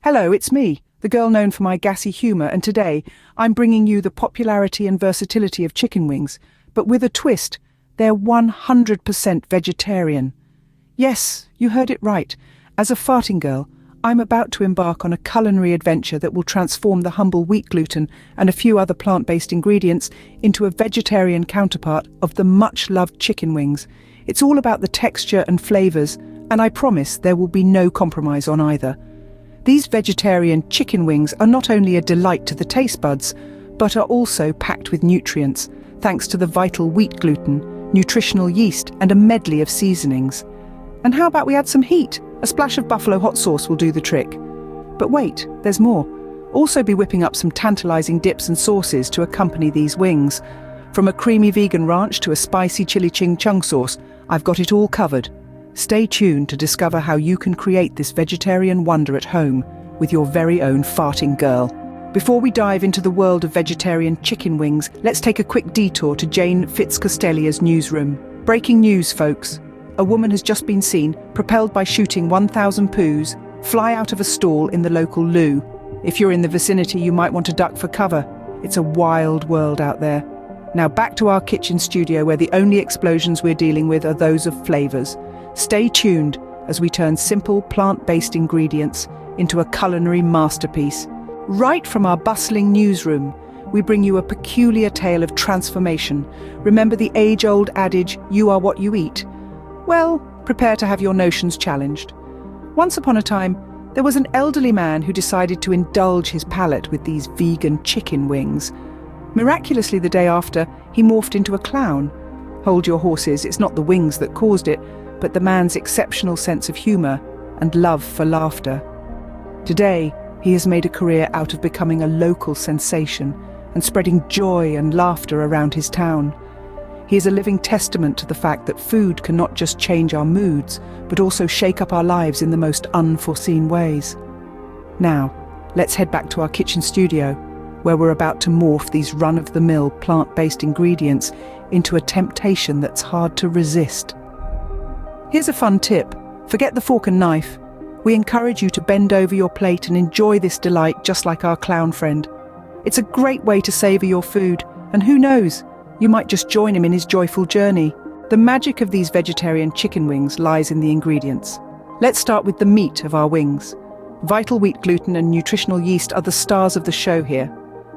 Hello, it's me, the girl known for my gassy humour, and today I'm bringing you the popularity and versatility of chicken wings, but with a twist. They're 100% vegetarian. Yes, you heard it right. As a farting girl, I'm about to embark on a culinary adventure that will transform the humble wheat gluten and a few other plant-based ingredients into a vegetarian counterpart of the much-loved chicken wings. It's all about the texture and flavours, and I promise there will be no compromise on either. These vegetarian chicken wings are not only a delight to the taste buds, but are also packed with nutrients, thanks to the vital wheat gluten, nutritional yeast, and a medley of seasonings. And how about we add some heat? A splash of buffalo hot sauce will do the trick. But wait, there's more. Also be whipping up some tantalizing dips and sauces to accompany these wings. From a creamy vegan ranch to a spicy chili ching chung sauce, I've got it all covered. Stay tuned to discover how you can create this vegetarian wonder at home with your very own farting girl. Before we dive into the world of vegetarian chicken wings, let's take a quick detour to Jane Fitzcostelia's newsroom. Breaking news, folks. A woman has just been seen, propelled by shooting 1,000 poos, fly out of a stall in the local loo. If you're in the vicinity, you might want to duck for cover. It's a wild world out there. Now back to our kitchen studio, where the only explosions we're dealing with are those of flavours. Stay tuned as we turn simple plant-based ingredients into a culinary masterpiece. Right from our bustling newsroom, we bring you a peculiar tale of transformation. Remember the age-old adage, "You are what you eat"? Well, prepare to have your notions challenged. Once upon a time, there was an elderly man who decided to indulge his palate with these vegan chicken wings. Miraculously, the day after, he morphed into a clown. Hold your horses, it's not the wings that caused it, but the man's exceptional sense of humour and love for laughter. Today, he has made a career out of becoming a local sensation and spreading joy and laughter around his town. He is a living testament to the fact that food can not just change our moods, but also shake up our lives in the most unforeseen ways. Now, let's head back to our kitchen studio, where we're about to morph these run-of-the-mill plant-based ingredients into a temptation that's hard to resist. Here's a fun tip. Forget the fork and knife. We encourage you to bend over your plate and enjoy this delight just like our clown friend. It's a great way to savour your food, and who knows, you might just join him in his joyful journey. The magic of these vegetarian chicken wings lies in the ingredients. Let's start with the meat of our wings. Vital wheat gluten and nutritional yeast are the stars of the show here.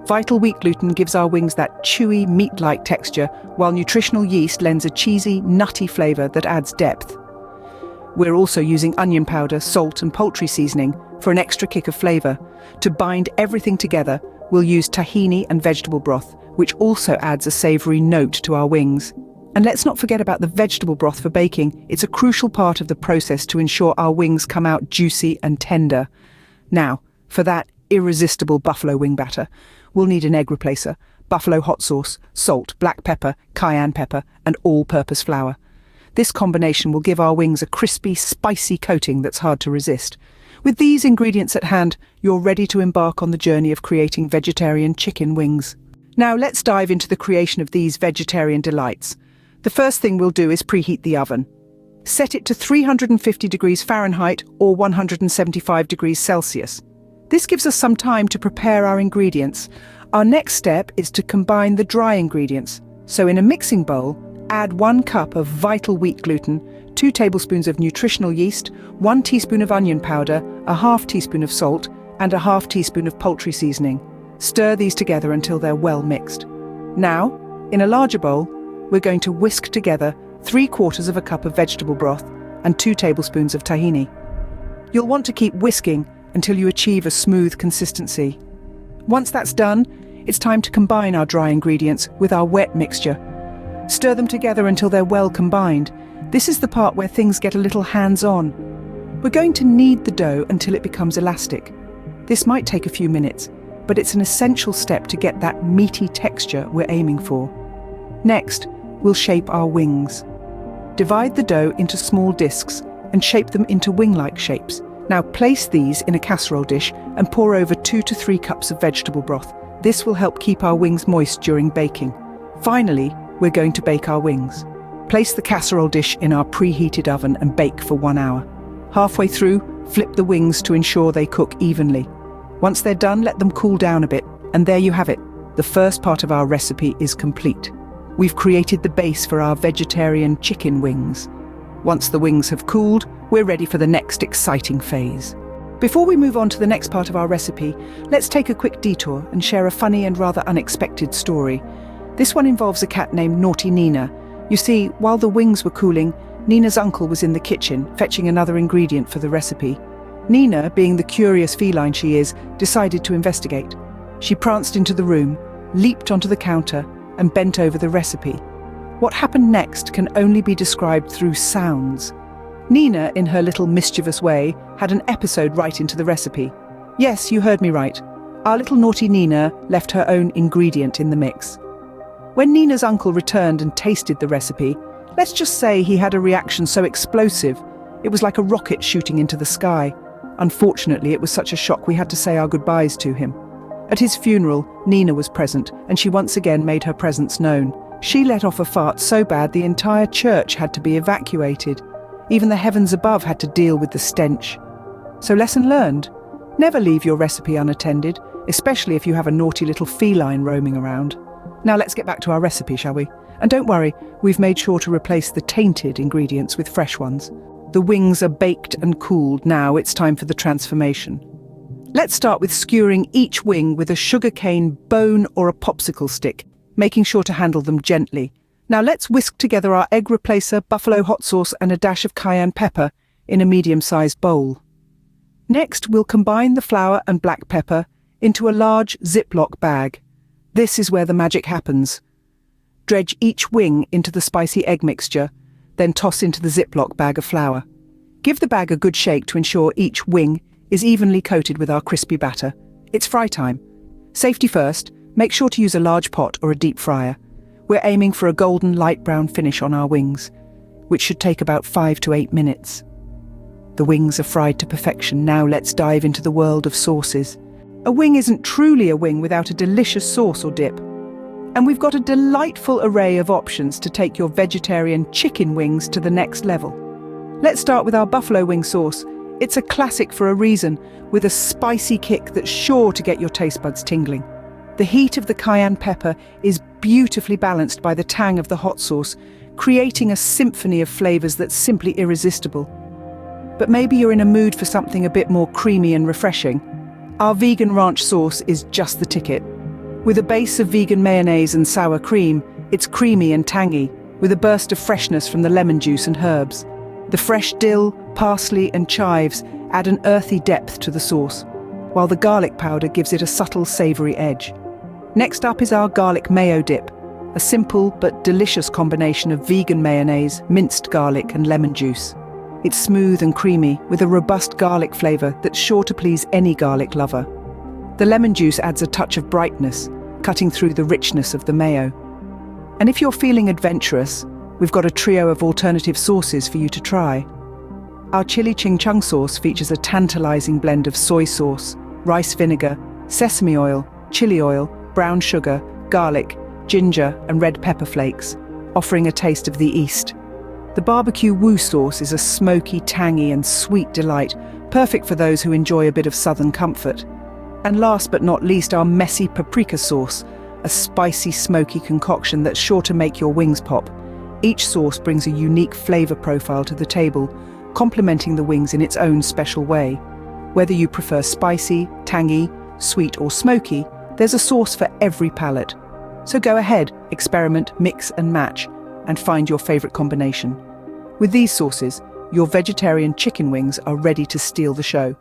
Vital wheat gluten gives our wings that chewy, meat-like texture, while nutritional yeast lends a cheesy, nutty flavour that adds depth. We're also using onion powder, salt and poultry seasoning for an extra kick of flavour. To bind everything together, we'll use tahini and vegetable broth, which also adds a savoury note to our wings. And let's not forget about the vegetable broth for baking. It's a crucial part of the process to ensure our wings come out juicy and tender. Now, for that irresistible buffalo wing batter, we'll need an egg replacer, buffalo hot sauce, salt, black pepper, cayenne pepper, and all-purpose flour. This combination will give our wings a crispy, spicy coating that's hard to resist. With these ingredients at hand, you're ready to embark on the journey of creating vegetarian chicken wings. Now let's dive into the creation of these vegetarian delights. The first thing we'll do is preheat the oven. Set it to 350 degrees Fahrenheit or 175 degrees Celsius. This gives us some time to prepare our ingredients. Our next step is to combine the dry ingredients. So in a mixing bowl, add 1 cup of vital wheat gluten, 2 tablespoons of nutritional yeast, 1 teaspoon of onion powder, a half teaspoon of salt, and a half teaspoon of poultry seasoning. Stir these together until they're well mixed. Now, in a larger bowl, we're going to whisk together 3/4 of a cup of vegetable broth and 2 tablespoons of tahini. You'll want to keep whisking until you achieve a smooth consistency. Once that's done, it's time to combine our dry ingredients with our wet mixture. Stir them together until they're well combined. This is the part where things get a little hands-on. We're going to knead the dough until it becomes elastic. This might take a few minutes, but it's an essential step to get that meaty texture we're aiming for. Next, we'll shape our wings. Divide the dough into small discs and shape them into wing-like shapes. Now place these in a casserole dish and pour over 2 to 3 cups of vegetable broth. This will help keep our wings moist during baking. Finally, we're going to bake our wings. Place the casserole dish in our preheated oven and bake for 1 hour. Halfway through, Flip the wings to ensure they cook evenly. Once they're done, let them cool down a bit. And there you have it. The first part of our recipe is complete. We've created the base for our vegetarian chicken wings. Once the wings have cooled, we're ready for the next exciting phase. Before we move on to the next part of our recipe, let's take a quick detour and share a funny and rather unexpected story. This one involves a cat named Naughty Nina. You see, while the wings were cooling, Nina's uncle was in the kitchen, fetching another ingredient for the recipe. Nina, being the curious feline she is, decided to investigate. She pranced into the room, leaped onto the counter, and bent over the recipe. What happened next can only be described through sounds. Nina, in her little mischievous way, had an episode right into the recipe. Yes, you heard me right. Our little naughty Nina left her own ingredient in the mix. When Nina's uncle returned and tasted the recipe, let's just say he had a reaction so explosive, it was like a rocket shooting into the sky. Unfortunately, it was such a shock we had to say our goodbyes to him. At his funeral, Nina was present, and she once again made her presence known. She let off a fart so bad the entire church had to be evacuated. Even the heavens above had to deal with the stench. So lesson learned. Never leave your recipe unattended, especially if you have a naughty little feline roaming around. Now let's get back to our recipe, shall we? And don't worry, we've made sure to replace the tainted ingredients with fresh ones. The wings are baked and cooled. Now it's time for the transformation. Let's start with skewering each wing with a sugarcane bone or a popsicle stick, making sure to handle them gently. Now let's whisk together our egg replacer, buffalo hot sauce and a dash of cayenne pepper in a medium-sized bowl. Next, we'll combine the flour and black pepper into a large Ziploc bag. This is where the magic happens. Dredge each wing into the spicy egg mixture, then toss into the Ziploc bag of flour. Give the bag a good shake to ensure each wing is evenly coated with our crispy batter. It's fry time. Safety first, make sure to use a large pot or a deep fryer. We're aiming for a golden light brown finish on our wings, which should take about 5 to 8 minutes. The wings are fried to perfection. Now let's dive into the world of sauces. A wing isn't truly a wing without a delicious sauce or dip. And we've got a delightful array of options to take your vegetarian chicken wings to the next level. Let's start with our buffalo wing sauce. It's a classic for a reason, with a spicy kick that's sure to get your taste buds tingling. The heat of the cayenne pepper is beautifully balanced by the tang of the hot sauce, creating a symphony of flavors that's simply irresistible. But maybe you're in a mood for something a bit more creamy and refreshing. Our vegan ranch sauce is just the ticket. With a base of vegan mayonnaise and sour cream, it's creamy and tangy, with a burst of freshness from the lemon juice and herbs. The fresh dill, parsley and chives add an earthy depth to the sauce, while the garlic powder gives it a subtle savoury edge. Next up is our garlic mayo dip, a simple but delicious combination of vegan mayonnaise, minced garlic and lemon juice. It's smooth and creamy, with a robust garlic flavour that's sure to please any garlic lover. The lemon juice adds a touch of brightness, cutting through the richness of the mayo. And if you're feeling adventurous, we've got a trio of alternative sauces for you to try. Our chili ching chung sauce features a tantalizing blend of soy sauce, rice vinegar, sesame oil, chili oil, brown sugar, garlic, ginger and red pepper flakes, offering a taste of the East. The barbecue woo sauce is a smoky, tangy and sweet delight, perfect for those who enjoy a bit of southern comfort. And last but not least, our messy paprika sauce, a spicy, smoky concoction that's sure to make your wings pop. Each sauce brings a unique flavour profile to the table, complementing the wings in its own special way. Whether you prefer spicy, tangy, sweet or smoky, there's a sauce for every palate. So go ahead, experiment, mix and match, and find your favourite combination. With these sauces, your vegetarian chicken wings are ready to steal the show.